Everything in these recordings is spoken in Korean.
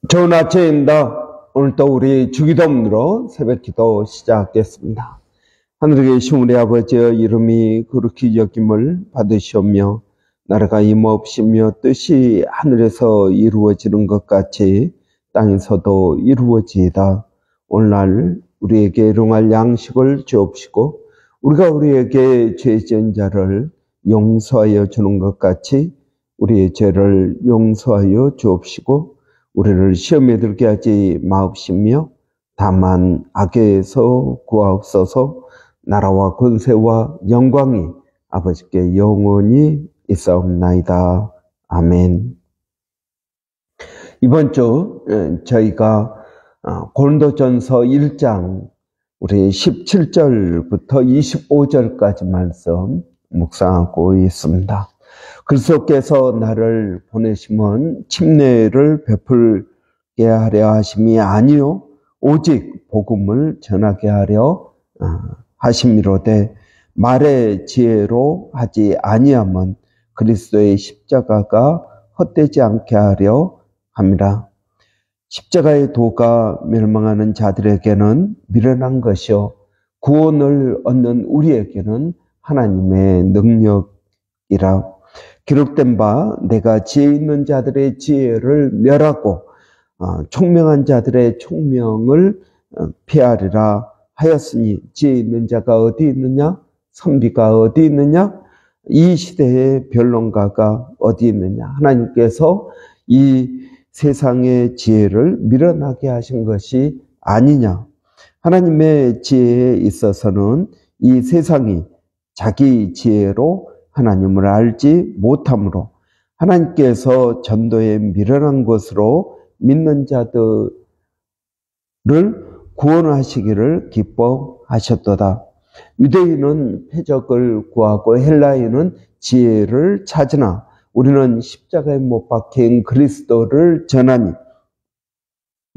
좋은 아침입니다. 오늘도 우리 주기도문으로 새벽기도 시작하겠습니다. 하늘에 계신 우리 아버지의 이름이 거룩히 여김을 받으시오며 나라가 임하옵시며 뜻이 하늘에서 이루어지는 것 같이 땅에서도 이루어지이다. 오늘날 우리에게 일용할 양식을 주옵시고 우리가 우리에게 죄 지은 자를 용서하여 주는 것 같이 우리의 죄를 용서하여 주옵시고 우리를 시험에 들게 하지 마옵시며 다만 악에서 구하옵소서. 나라와 권세와 영광이 아버지께 영원히 있사옵나이다. 아멘. 이번 주 저희가 고린도전서 1장 우리 17절부터 25절까지 말씀 묵상하고 있습니다. 그리스도께서 나를 보내심은 침례를 베풀게 하려 하심이 아니요 오직 복음을 전하게 하려 하심이로되 말의 지혜로 하지 아니함은 그리스도의 십자가가 헛되지 않게 하려 함이라. 십자가의 도가 멸망하는 자들에게는 미련한 것이요 구원을 얻는 우리에게는 하나님의 능력이라. 기록된 바 내가 지혜 있는 자들의 지혜를 멸하고 총명한 자들의 총명을 피하리라 하였으니 지혜 있는 자가 어디 있느냐? 선비가 어디 있느냐? 이 시대의 변론가가 어디 있느냐? 하나님께서 이 세상의 지혜를 밀어나게 하신 것이 아니냐? 하나님의 지혜에 있어서는 이 세상이 자기 지혜로 하나님을 알지 못하므로 하나님께서 전도에 미련한 것으로 믿는 자들을 구원하시기를 기뻐하셨도다. 유대인은 표적을 구하고 헬라인은 지혜를 찾으나 우리는 십자가에 못 박힌 그리스도를 전하니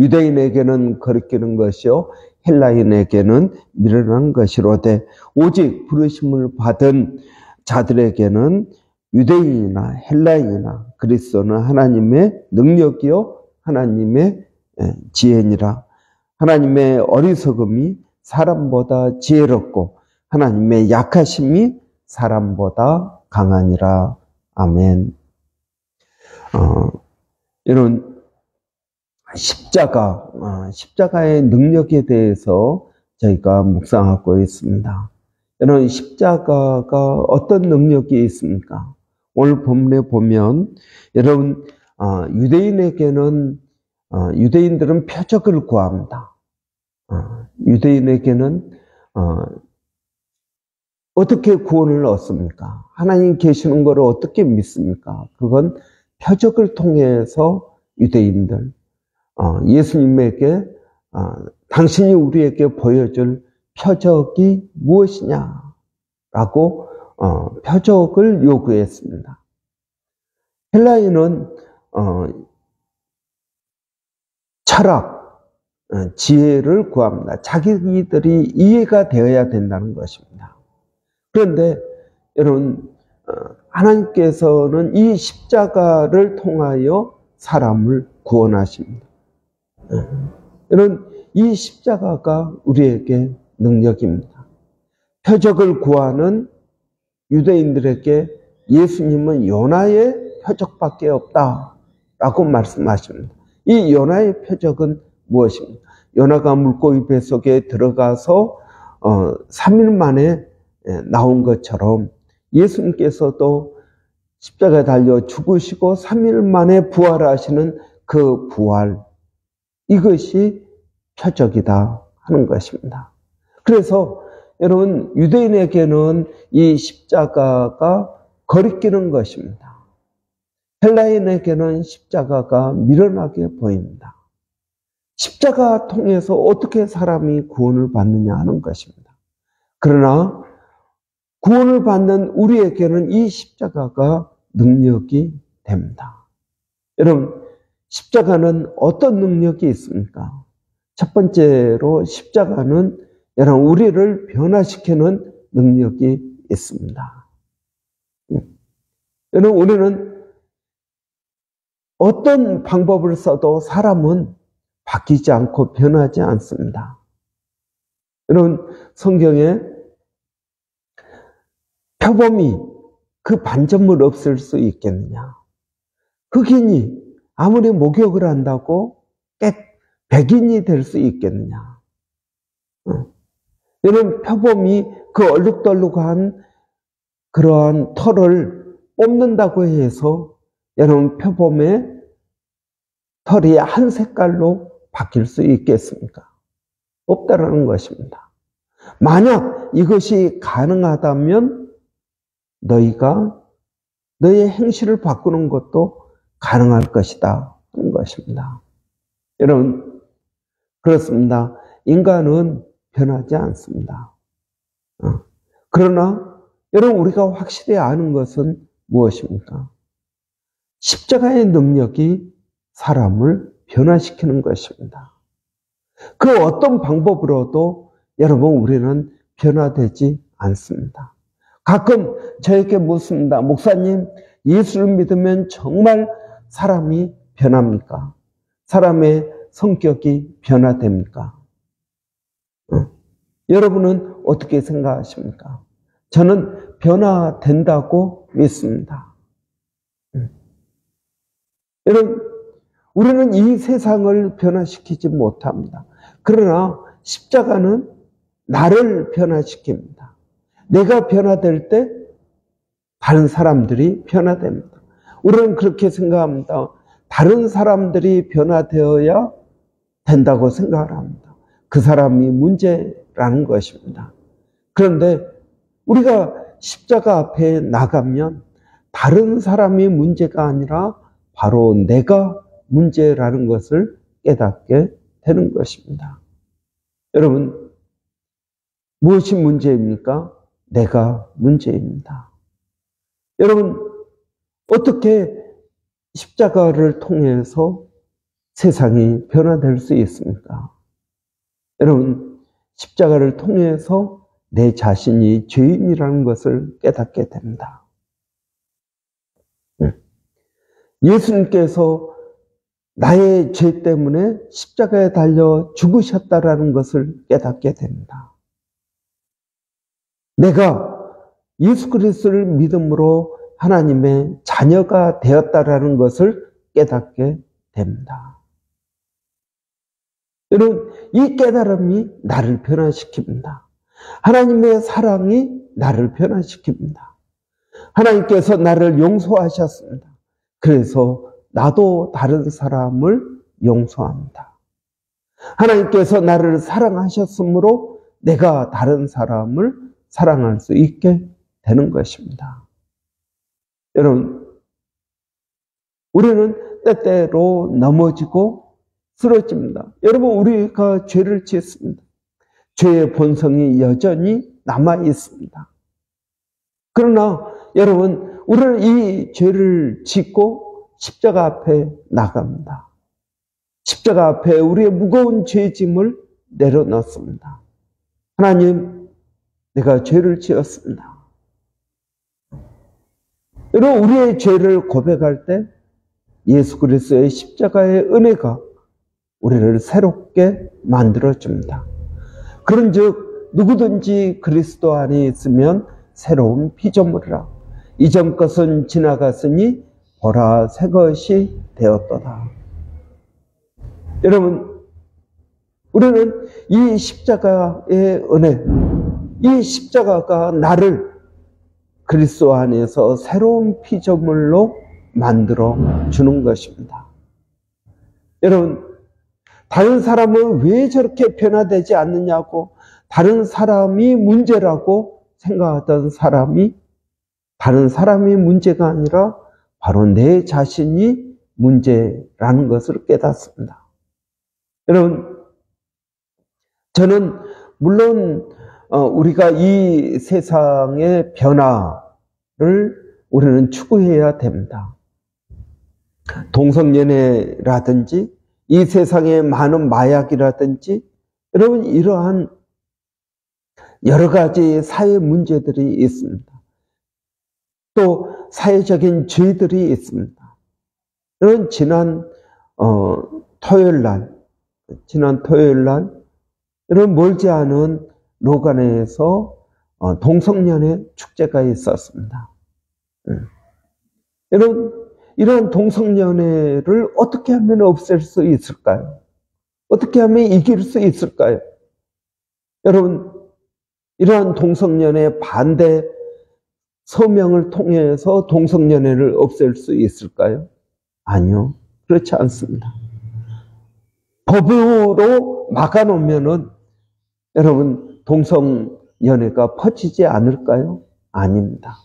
유대인에게는 거리끼는 것이요 헬라인에게는 미련한 것이로되 오직 부르심을 받은 자들에게는 유대인이나 헬라인이나 그리스도는 하나님의 능력이요 하나님의 지혜니라. 하나님의 어리석음이 사람보다 지혜롭고 하나님의 약하심이 사람보다 강하니라. 아멘. 이런 십자가의 능력에 대해서 저희가 묵상하고 있습니다. 이런 십자가가 어떤 능력이 있습니까? 오늘 본문에 보면 여러분 유대인들은 표적을 구합니다. 유대인에게는 어떻게 구원을 얻습니까? 하나님 계시는 것을 어떻게 믿습니까? 그건 표적을 통해서 유대인들 예수님에게 당신이 우리에게 보여줄 표적이 무엇이냐라고 표적을 요구했습니다. 헬라인은 철학, 지혜를 구합니다. 자기들이 이해가 되어야 된다는 것입니다. 그런데 여러분 하나님께서는 이 십자가를 통하여 사람을 구원하십니다. 여러분 이 십자가가 우리에게 능력입니다. 표적을 구하는 유대인들에게 예수님은 요나의 표적밖에 없다라고 말씀하십니다. 이 요나의 표적은 무엇입니까? 요나가 물고기 뱃속에 들어가서 3일 만에 나온 것처럼 예수님께서도 십자가에 달려 죽으시고 3일 만에 부활하시는 그 부활, 이것이 표적이다 하는 것입니다. 그래서 여러분 유대인에게는 이 십자가가 거리끼는 것입니다. 헬라인에게는 십자가가 미련하게 보입니다. 십자가 통해서 어떻게 사람이 구원을 받느냐 하는 것입니다. 그러나 구원을 받는 우리에게는 이 십자가가 능력이 됩니다. 여러분 십자가는 어떤 능력이 있습니까? 첫 번째로 십자가는 여러분 우리를 변화시키는 능력이 있습니다. 여러분 우리는 어떤 방법을 써도 사람은 바뀌지 않고 변하지 않습니다. 여러분, 성경에 표범이 그 반전물 없을 수 있겠느냐? 흑인이 아무리 목욕을 한다고 백인이 될 수 있겠느냐? 여러분, 표범이 그 얼룩덜룩한 그러한 털을 뽑는다고 해서 여러분, 표범의 털이 한 색깔로 바뀔 수 있겠습니까? 없다라는 것입니다. 만약 이것이 가능하다면 너희가 너의 행실을 바꾸는 것도 가능할 것이다 하는 것입니다. 여러분, 그렇습니다. 인간은 변하지 않습니다. 그러나 여러분, 우리가 확실히 아는 것은 무엇입니까? 십자가의 능력이 사람을 변화시키는 것입니다. 그 어떤 방법으로도 여러분, 우리는 변화되지 않습니다. 가끔 저에게 묻습니다. 목사님, 예수를 믿으면 정말 사람이 변합니까? 사람의 성격이 변화됩니까? 여러분은 어떻게 생각하십니까? 저는 변화된다고 믿습니다. 여러분, 우리는 이 세상을 변화시키지 못합니다. 그러나 십자가는 나를 변화시킵니다. 내가 변화될 때 다른 사람들이 변화됩니다. 우리는 그렇게 생각합니다. 다른 사람들이 변화되어야 된다고 생각을 합니다. 그 사람이 문제라는 것입니다. 그런데 우리가 십자가 앞에 나가면 다른 사람이 문제가 아니라 바로 내가 문제라는 것을 깨닫게 되는 것입니다. 여러분, 무엇이 문제입니까? 내가 문제입니다. 여러분, 어떻게 십자가를 통해서 세상이 변화될 수 있습니까? 여러분, 십자가를 통해서 내 자신이 죄인이라는 것을 깨닫게 됩니다. 예수님께서 나의 죄 때문에 십자가에 달려 죽으셨다라는 것을 깨닫게 됩니다. 내가 예수 그리스도를 믿음으로 하나님의 자녀가 되었다라는 것을 깨닫게 됩니다. 여러분, 이 깨달음이 나를 변화시킵니다. 하나님의 사랑이 나를 변화시킵니다. 하나님께서 나를 용서하셨습니다. 그래서 나도 다른 사람을 용서합니다. 하나님께서 나를 사랑하셨으므로 내가 다른 사람을 사랑할 수 있게 되는 것입니다. 여러분, 우리는 때때로 넘어지고 쓰러집니다. 여러분, 우리가 죄를 짓습니다. 죄의 본성이 여전히 남아 있습니다. 그러나 여러분, 우리는 이 죄를 짓고 십자가 앞에 나갑니다. 십자가 앞에 우리의 무거운 죄짐을 내려놓습니다. 하나님, 내가 죄를 지었습니다. 여러분, 우리의 죄를 고백할 때 예수 그리스도의 십자가의 은혜가 우리를 새롭게 만들어줍니다. 그런즉 누구든지 그리스도 안에 있으면 새로운 피조물이라. 이전 것은 지나갔으니 보라 새 것이 되었도다. 여러분, 우리는 이 십자가의 은혜, 이 십자가가 나를 그리스도 안에서 새로운 피조물로 만들어 주는 것입니다. 여러분, 다른 사람은 왜 저렇게 변화되지 않느냐고, 다른 사람이 문제라고 생각하던 사람이 다른 사람이 문제가 아니라 바로 내 자신이 문제라는 것을 깨닫습니다. 여러분, 저는 물론 우리가 이 세상의 변화를 우리는 추구해야 됩니다. 동성연애라든지 이 세상에 많은 마약이라든지 여러분, 이러한 여러 가지 사회 문제들이 있습니다. 또 사회적인 죄들이 있습니다. 여러분, 지난 토요일 날, 여러분 멀지 않은 로가네에서 동성연애 축제가 있었습니다. 여러분, 이런 동성연애를 어떻게 하면 없앨 수 있을까요? 어떻게 하면 이길 수 있을까요? 여러분, 이러한 동성연애 반대 서명을 통해서 동성연애를 없앨 수 있을까요? 아니요, 그렇지 않습니다. 법으로 막아놓으면은 여러분 동성연애가 퍼지지 않을까요? 아닙니다.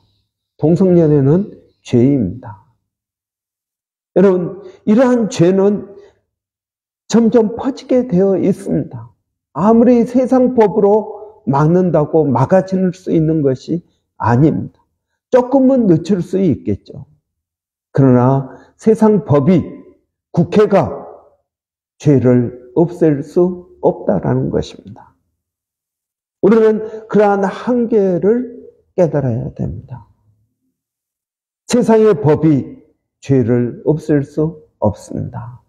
동성연애는 죄입니다. 여러분, 이러한 죄는 점점 퍼지게 되어 있습니다. 아무리 세상 법으로 막는다고 막아질 수 있는 것이 아닙니다. 조금은 늦출 수 있겠죠. 그러나 세상 법이, 국회가 죄를 없앨 수 없다라는 것입니다. 우리는 그러한 한계를 깨달아야 됩니다. 세상의 법이 죄를 없앨 수 없습니다.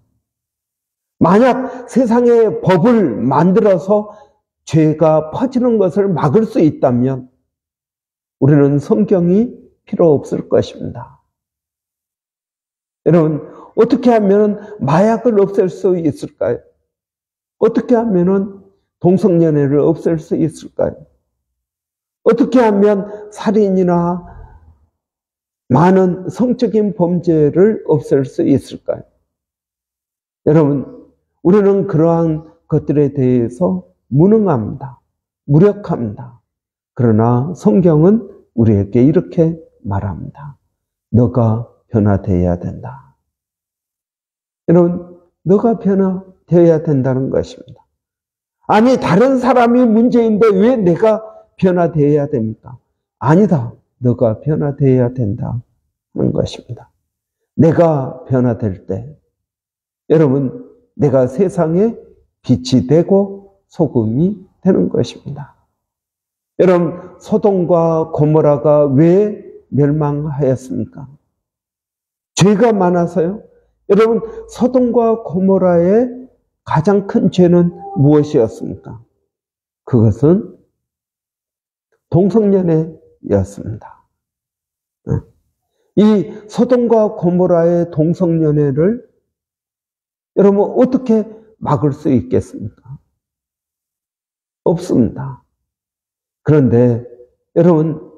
만약 세상의 법을 만들어서 죄가 퍼지는 것을 막을 수 있다면 우리는 성경이 필요 없을 것입니다. 여러분, 어떻게 하면 마약을 없앨 수 있을까요? 어떻게 하면 동성연애를 없앨 수 있을까요? 어떻게 하면 살인이나 많은 성적인 범죄를 없앨 수 있을까요? 여러분, 우리는 그러한 것들에 대해서 무능합니다. 무력합니다. 그러나 성경은 우리에게 이렇게 말합니다. 너가 변화되어야 된다. 여러분, 너가 변화되어야 된다는 것입니다. 아니, 다른 사람이 문제인데 왜 내가 변화되어야 됩니까? 아니다. 너가 변화되어야 된다는 것입니다. 내가 변화될 때 여러분, 내가 세상에 빛이 되고 소금이 되는 것입니다. 여러분, 소돔과 고모라가 왜 멸망하였습니까? 죄가 많아서요? 여러분, 소돔과 고모라의 가장 큰 죄는 무엇이었습니까? 그것은 동성연애였습니다. 이 소돔과 고모라의 동성연애를 여러분 어떻게 막을 수 있겠습니까? 없습니다. 그런데 여러분,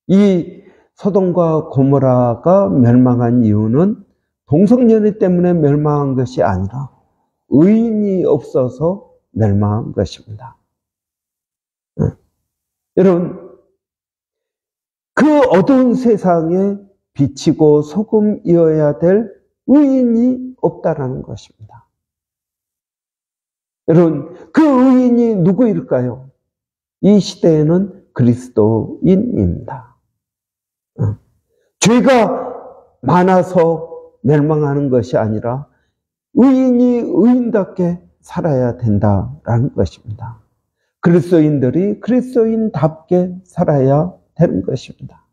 이 소돔과 고모라가 멸망한 이유는 동성연애 때문에 멸망한 것이 아니라 의인이 없어서 멸망한 것입니다. 여러분, 그 어두운 세상에 비치고 소금이어야 될 의인이 없다라는 것입니다. 여러분, 그 의인이 누구일까요? 이 시대에는 그리스도인입니다. 죄가 많아서 멸망하는 것이 아니라 의인이 의인답게 살아야 된다라는 것입니다. 그리스도인들이 그리스도인답게 살아야 되는 것입니다.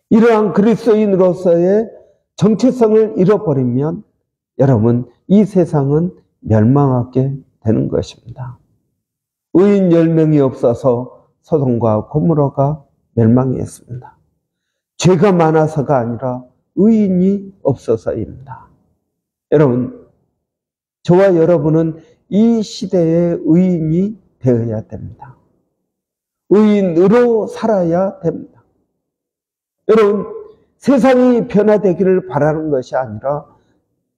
이러한 그리스도인으로서의 정체성을 잃어버리면 여러분, 이 세상은 멸망하게 되는 것입니다. 의인 10명이 없어서 소돔과 고모라가 멸망했습니다. 죄가 많아서가 아니라 의인이 없어서입니다. 여러분, 저와 여러분은 이 시대의 의인이 되어야 됩니다. 의인으로 살아야 됩니다. 여러분, 세상이 변화되기를 바라는 것이 아니라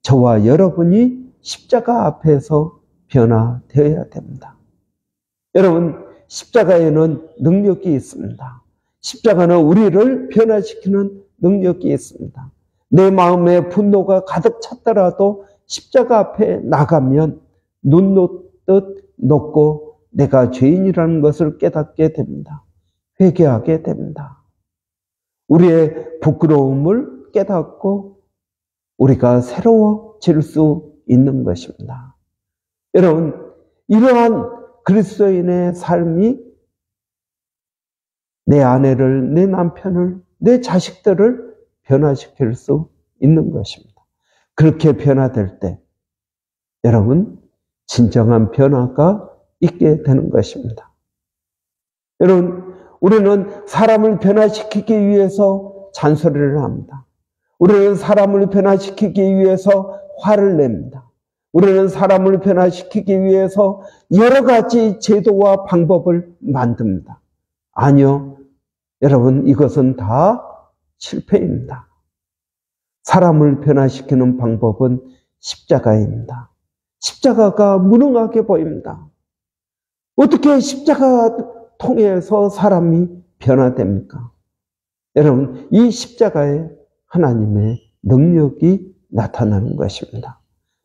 저와 여러분이 십자가 앞에서 변화되어야 됩니다. 여러분, 십자가에는 능력이 있습니다. 십자가는 우리를 변화시키는 능력이 있습니다. 내 마음에 분노가 가득 찼더라도 십자가 앞에 나가면 눈 놓듯 놓고 내가 죄인이라는 것을 깨닫게 됩니다. 회개하게 됩니다. 우리의 부끄러움을 깨닫고 우리가 새로워질 수 있는 것입니다. 여러분, 이러한 그리스도인의 삶이 내 아내를, 내 남편을, 내 자식들을 변화시킬 수 있는 것입니다. 그렇게 변화될 때 여러분 진정한 변화가 있게 되는 것입니다. 여러분 우리는 사람을 변화시키기 위해서 잔소리를 합니다. 우리는 사람을 변화시키기 위해서 화를 냅니다. 우리는 사람을 변화시키기 위해서 여러 가지 제도와 방법을 만듭니다. 아니요. 여러분 이것은 다 실패입니다. 사람을 변화시키는 방법은 십자가입니다. 십자가가 무능하게 보입니다. 어떻게 십자가 통해서 사람이 변화됩니까? 여러분 이 십자가에 하나님의 능력이 나타나는 것입니다.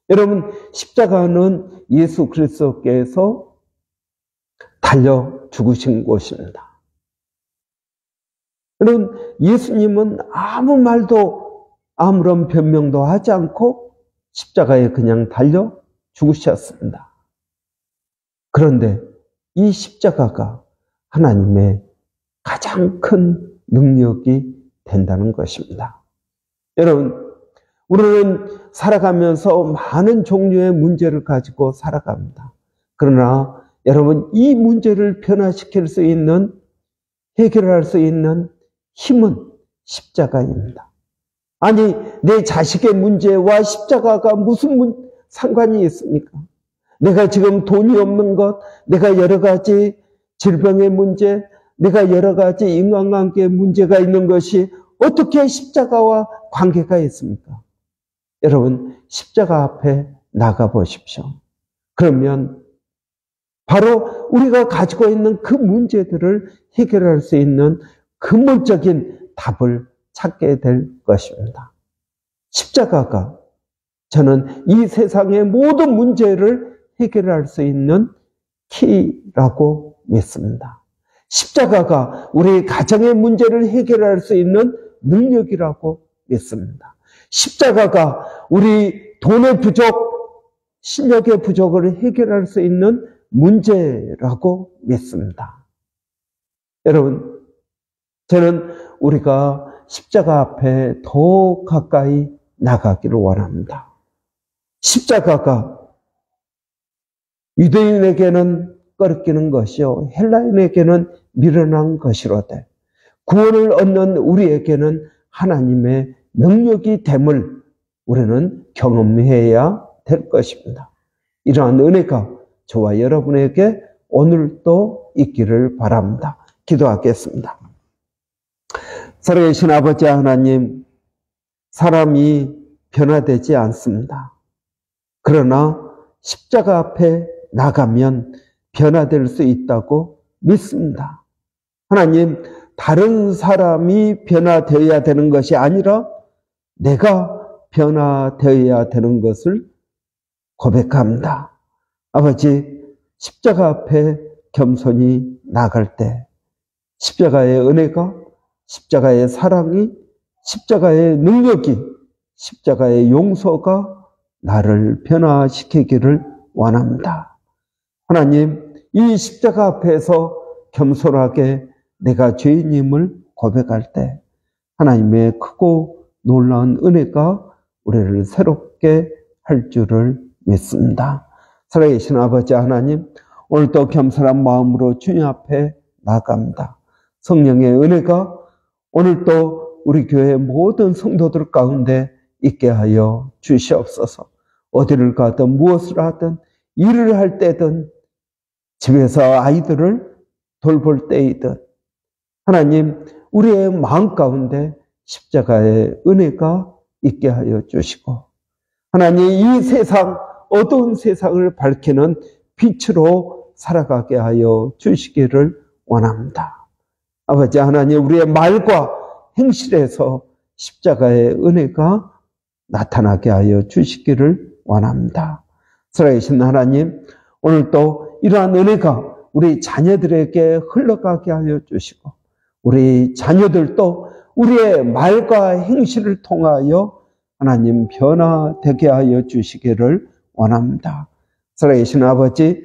여러분 십자가는 예수 그리스도께서 달려 죽으신 곳입니다. 여러분 예수님은 아무 말도 아무런 변명도 하지 않고 십자가에 그냥 달려 죽으셨습니다. 그런데 이 십자가가 하나님의 가장 큰 능력이 된다는 것입니다. 여러분 우리는 살아가면서 많은 종류의 문제를 가지고 살아갑니다. 그러나 여러분 이 문제를 변화시킬 수 있는 해결할 수 있는 힘은 십자가입니다. 아니 내 자식의 문제와 십자가가 무슨 상관이 있습니까? 내가 지금 돈이 없는 것, 내가 여러 가지 질병의 문제, 내가 여러 가지 인간관계의 문제가 있는 것이 어떻게 십자가와 관계가 있습니까? 여러분 십자가 앞에 나가 보십시오. 그러면 바로 우리가 가지고 있는 그 문제들을 해결할 수 있는 근본적인 답을 찾게 될 것입니다. 십자가가 저는 이 세상의 모든 문제를 해결할 수 있는 키라고 믿습니다. 십자가가 우리 가정의 문제를 해결할 수 있는 능력이라고 믿습니다. 십자가가 우리 돈의 부족, 실력의 부족을 해결할 수 있는 문제라고 믿습니다. 여러분, 저는 우리가 십자가 앞에 더 가까이 나가기를 원합니다. 십자가가 유대인에게는 꺼리끼는 것이요 헬라인에게는 미련한 것이로되 구원을 얻는 우리에게는 하나님의 능력이 됨을 우리는 경험해야 될 것입니다. 이러한 은혜가 저와 여러분에게 오늘도 있기를 바랍니다. 기도하겠습니다. 살아계신 아버지 하나님, 사람이 변화되지 않습니다. 그러나 십자가 앞에 나가면 변화될 수 있다고 믿습니다. 하나님, 다른 사람이 변화되어야 되는 것이 아니라 내가 변화되어야 되는 것을 고백합니다. 아버지, 십자가 앞에 겸손히 나갈 때 십자가의 은혜가, 십자가의 사랑이, 십자가의 능력이, 십자가의 용서가 나를 변화시키기를 원합니다. 하나님, 이 십자가 앞에서 겸손하게 내가 죄인임을 고백할 때 하나님의 크고 놀라운 은혜가 우리를 새롭게 할 줄을 믿습니다. 살아계신 아버지 하나님, 오늘도 겸손한 마음으로 주님 앞에 나갑니다. 성령의 은혜가 오늘도 우리 교회 모든 성도들 가운데 있게 하여 주시옵소서. 어디를 가든 무엇을 하든 일을 할 때든 집에서 아이들을 돌볼 때이든 하나님 우리의 마음 가운데 십자가의 은혜가 있게 하여 주시고 하나님 이 세상 어두운 세상을 밝히는 빛으로 살아가게 하여 주시기를 원합니다. 아버지 하나님 우리의 말과 행실에서 십자가의 은혜가 나타나게 하여 주시기를 원합니다. 살아계신 하나님 오늘도 이러한 은혜가 우리 자녀들에게 흘러가게 하여 주시고 우리 자녀들도 우리의 말과 행실을 통하여 하나님 변화되게 하여 주시기를 원합니다. 살아계신 아버지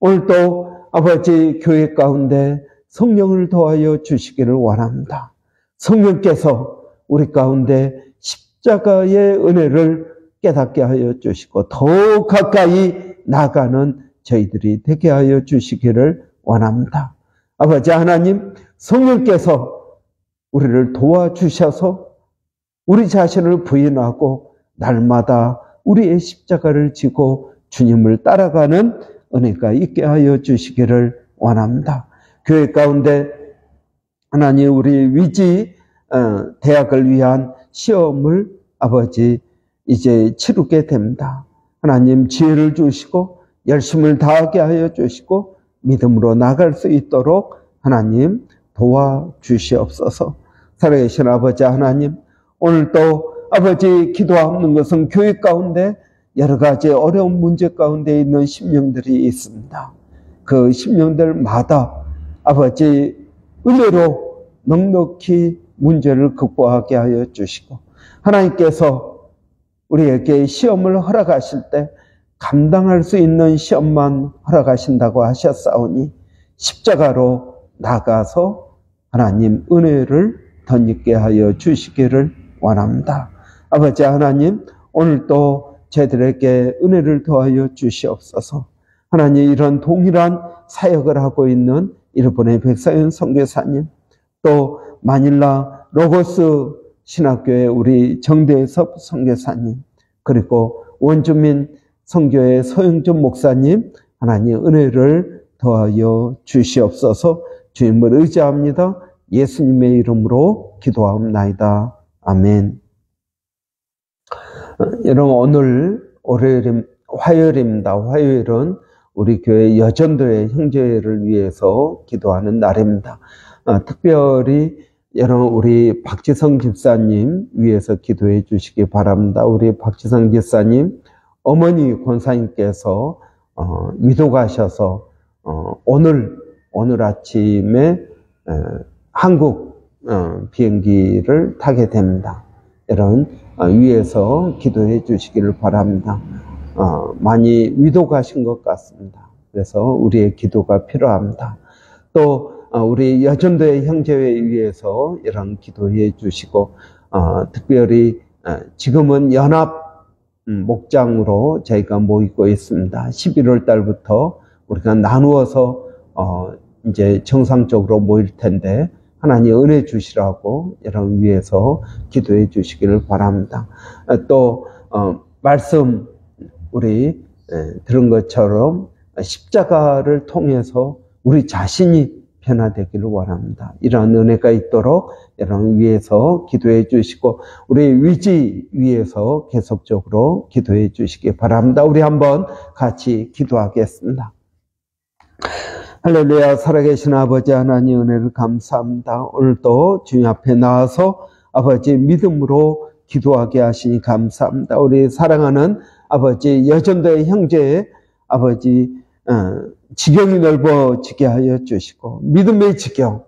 오늘도 아버지 교회 가운데 성령을 더하여 주시기를 원합니다. 성령께서 우리 가운데 십자가 십자가의 은혜를 깨닫게 하여 주시고 더욱 가까이 나가는 저희들이 되게 하여 주시기를 원합니다. 아버지 하나님, 성령께서 우리를 도와주셔서 우리 자신을 부인하고 날마다 우리의 십자가를 지고 주님을 따라가는 은혜가 있게 하여 주시기를 원합니다. 교회 가운데 하나님 우리 위지 대학을 위한 시험을 아버지 이제 치르게 됩니다. 하나님 지혜를 주시고 열심을 다하게 하여 주시고 믿음으로 나갈 수 있도록 하나님 도와주시옵소서. 살아계신 아버지 하나님, 오늘도 아버지 기도하는 것은 교회 가운데 여러 가지 어려운 문제 가운데 있는 심령들이 있습니다. 그 심령들마다 아버지 은혜로 넉넉히 문제를 극복하게 하여 주시고 하나님께서 우리에게 시험을 허락하실 때 감당할 수 있는 시험만 허락하신다고 하셨사오니 십자가로 나가서 하나님 은혜를 덧입게 하여 주시기를 원합니다. 아버지 하나님, 오늘도 저희들에게 은혜를 더하여 주시옵소서. 하나님, 이런 동일한 사역을 하고 있는 일본의 백사연 선교사님, 또 마닐라 로고스 신학교의 우리 정대섭 선교사님, 그리고 원주민 선교의 서영준 목사님, 하나님 은혜를 더하여 주시옵소서. 주님을 의지합니다. 예수님의 이름으로 기도하옵나이다. 아멘. 여러분, 오늘 화요일입니다. 화요일은 우리 교회 여전도의 형제를 위해서 기도하는 날입니다. 특별히 여러분 우리 박지성 집사님 위해서 기도해 주시기 바랍니다. 우리 박지성 집사님 어머니 권사님께서 위독하셔서 오늘 아침에 한국 비행기를 타게 됩니다. 여러분 위에서 기도해 주시기를 바랍니다. 많이 위독하신 것 같습니다. 그래서 우리의 기도가 필요합니다. 또 우리 여전도의 형제회 위해서 이런 기도해 주시고 특별히 지금은 연합 목장으로 저희가 모이고 있습니다. 11월 달부터 우리가 나누어서 이제 정상적으로 모일 텐데 하나님 은혜 주시라고 이런 위해서 기도해 주시기를 바랍니다. 또 말씀 우리 들은 것처럼 십자가를 통해서 우리 자신이 변화되기를 원합니다. 이런 은혜가 있도록 이런 위해서 기도해 주시고 우리 위지 위해서 계속적으로 기도해 주시기 바랍니다. 우리 한번 같이 기도하겠습니다. 할렐루야. 살아계신 아버지 하나님 은혜를 감사합니다. 오늘도 주님 앞에 나와서 아버지 믿음으로 기도하게 하시니 감사합니다. 우리 사랑하는 아버지 여전도의 형제의 아버지 지경이 넓어지게 하여 주시고 믿음의 지경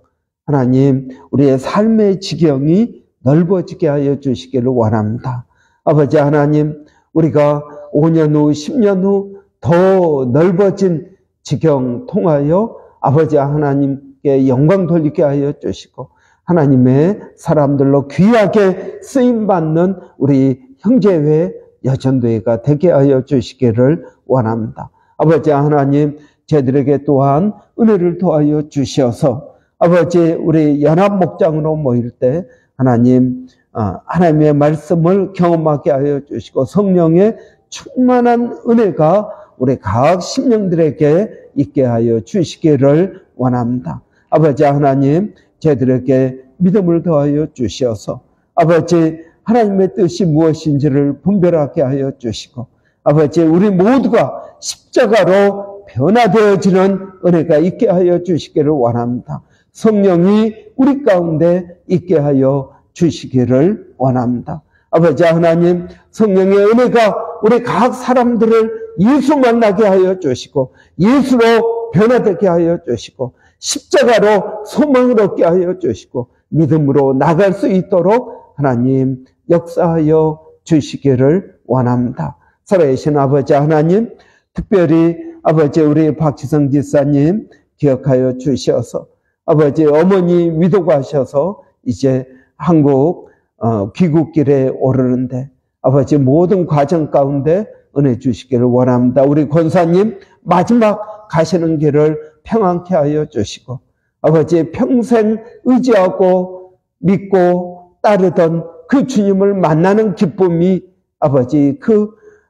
하나님 우리의 삶의 지경이 넓어지게 하여 주시기를 원합니다. 아버지 하나님 우리가 5년 후 10년 후 더 넓어진 지경 통하여 아버지 하나님께 영광 돌리게 하여 주시고 하나님의 사람들로 귀하게 쓰임받는 우리 형제회 여전도회가 되게 하여 주시기를 원합니다. 아버지 하나님 저희들에게 또한 은혜를 더하여 주셔서 아버지 우리 연합 목장으로 모일 때 하나님 하나님의 말씀을 경험하게 하여 주시고 성령의 충만한 은혜가 우리 각 심령들에게 있게 하여 주시기를 원합니다. 아버지 하나님 저희들에게 믿음을 더하여 주셔서 아버지 하나님의 뜻이 무엇인지를 분별하게 하여 주시고 아버지 우리 모두가 십자가로 변화되어지는 은혜가 있게 하여 주시기를 원합니다. 성령이 우리 가운데 있게 하여 주시기를 원합니다. 아버지 하나님 성령의 은혜가 우리 각 사람들을 예수 만나게 하여 주시고 예수로 변화되게 하여 주시고 십자가로 소망을 얻게 하여 주시고 믿음으로 나갈 수 있도록 하나님 역사하여 주시기를 원합니다. 살아계신 아버지 하나님 특별히 아버지 우리 박지성 집사님 기억하여 주셔서 아버지 어머니 위독하셔서 이제 한국 귀국길에 오르는데 아버지 모든 과정 가운데 은혜 주시기를 원합니다. 우리 권사님 마지막 가시는 길을 평안케 하여 주시고 아버지 평생 의지하고 믿고 따르던 그 주님을 만나는 기쁨이 아버지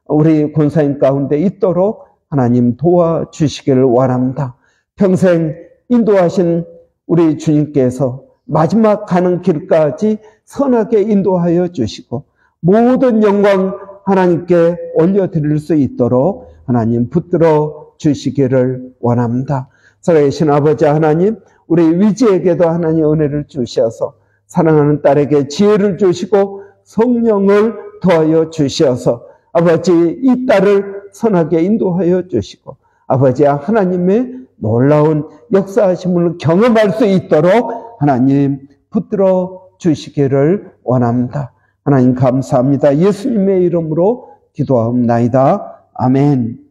우리 권사님 가운데 있도록 하나님 도와주시기를 원합니다. 평생 인도하신 우리 주님께서 마지막 가는 길까지 선하게 인도하여 주시고 모든 영광 하나님께 올려드릴 수 있도록 하나님 붙들어 주시기를 원합니다. 살아계신 아버지 하나님, 우리 위지에게도 하나님 은혜를 주셔서 사랑하는 딸에게 지혜를 주시고 성령을 더하여 주셔서 아버지 이 딸을 선하게 인도하여 주시고 아버지 하나님의 놀라운 역사하심을 경험할 수 있도록 하나님 붙들어 주시기를 원합니다. 하나님 감사합니다. 예수님의 이름으로 기도하옵나이다. 아멘.